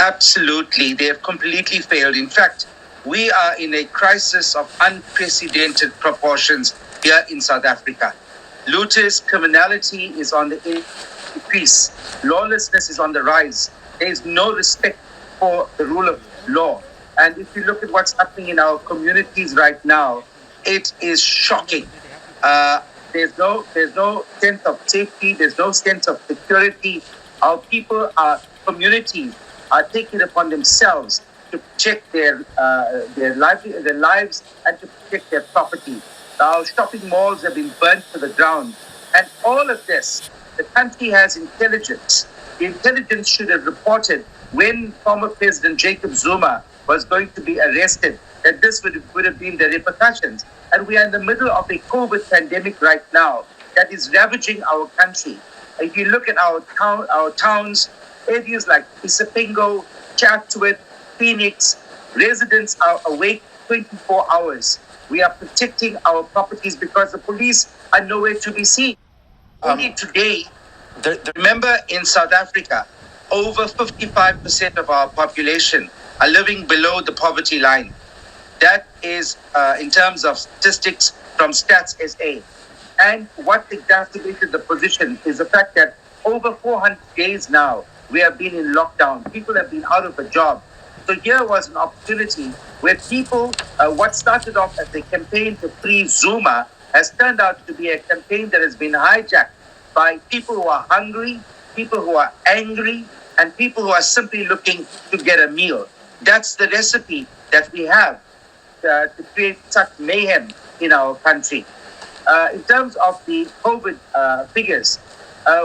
Absolutely. They have completely failed. In fact, we are in a crisis of unprecedented proportions here in South Africa. Looters, criminality is on the increase. Lawlessness is on the rise. There is no respect for the rule of law. And if you look at what's happening in our communities right now, it is shocking. There's no sense of safety. There's no sense of security. Our people, our communities, are taking it upon themselves to protect their lives and to protect their property. Our shopping malls have been burnt to the ground. And all of this, the country has intelligence. The intelligence should have reported when former President Jacob Zuma was going to be arrested, that this would have been the repercussions. And we are in the middle of a COVID pandemic right now that is ravaging our country. If you look at our towns, areas like Isipingo, Chatsworth, Phoenix, residents are awake 24 hours. We are protecting our properties because the police are nowhere to be seen. Only today, remember in South Africa, over 55% of our population are living below the poverty line. That is in terms of statistics from Stats SA. And what exacerbated the position is the fact that over 400 days now, we have been in lockdown. People have been out of a job. So here was an opportunity where people, what started off as a campaign to free Zuma has turned out to be a campaign that has been hijacked by people who are hungry, people who are angry, and people who are simply looking to get a meal. That's the recipe that we have to create such mayhem in our country. In terms of the COVID figures,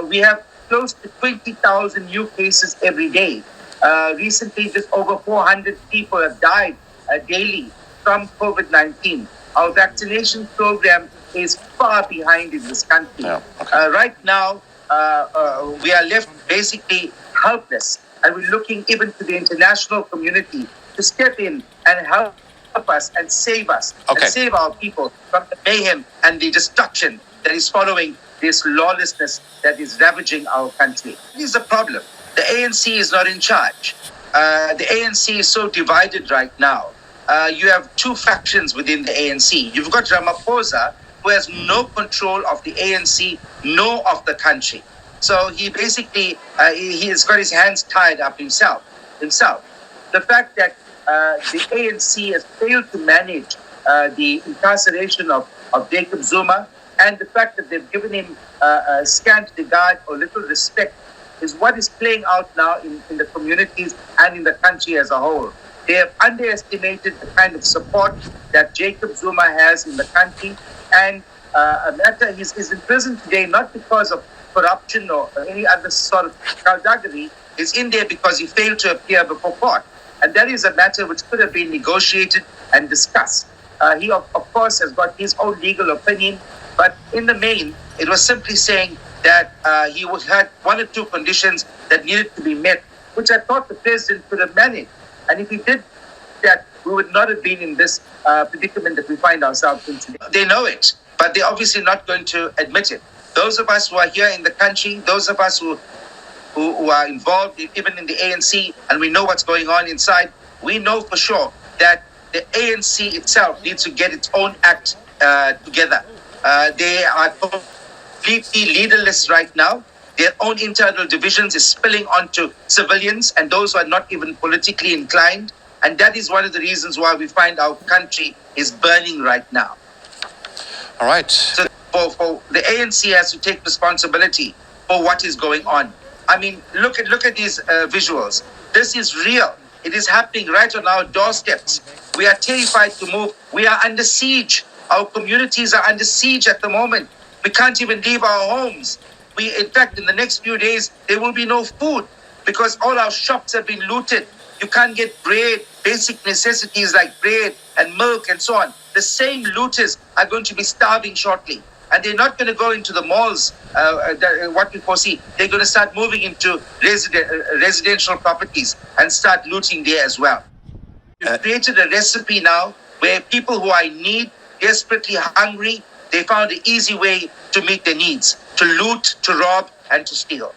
we have close to 20,000 new cases every day. Recently, just over 400 people have died daily from COVID-19. Our vaccination program is far behind in this country. Yeah, okay. Right now, we are left basically helpless, and we're looking even to the international community to step in and help us and save us, okay, and save our people from the mayhem and the destruction that is following this lawlessness that is ravaging our country. This is the problem. The ANC is not in charge. The ANC is so divided right now. You have two factions within the ANC. You've got Ramaphosa, who has no control of the ANC nor of the country. So he basically, he has got his hands tied up himself. The fact that the ANC has failed to manage the incarceration of Jacob Zuma, and the fact that they've given him scant regard or little respect is what is playing out now in the communities and in the country as a whole. They have underestimated the kind of support that Jacob Zuma has in the country, and he's in prison today not because of corruption or any other sort of skullduggery. He's in there because he failed to appear before court. And that is a matter which could have been negotiated and discussed. He, of course, has got his own legal opinion, but in the main, it was simply saying that he had one or two conditions that needed to be met, which I thought the president could have managed. And if he did that, we would not have been in this predicament that we find ourselves in today. They know it, but they're obviously not going to admit it. Those of us who are here in the country, those of us who are involved even in the ANC, and we know what's going on inside, we know for sure that the ANC itself needs to get its own act together. They are completely leaderless right now. Their own internal divisions is spilling onto civilians and those who are not even politically inclined. And that is one of the reasons why we find our country is burning right now. All right. So for the ANC has to take responsibility for what is going on. I mean, look at these visuals. This is real. It is happening right on our doorsteps. We are terrified to move. We are under siege. Our communities are under siege at the moment. We can't even leave our homes. In fact, in the next few days, there will be no food because all our shops have been looted. You can't get bread, basic necessities like bread and milk and so on. The same looters are going to be starving shortly. And they're not going to go into the malls, what we foresee. They're going to start moving into residential properties and start looting there as well. We've created a recipe now where people who are in need, desperately hungry, they found an easy way to meet their needs, to loot, to rob, and to steal.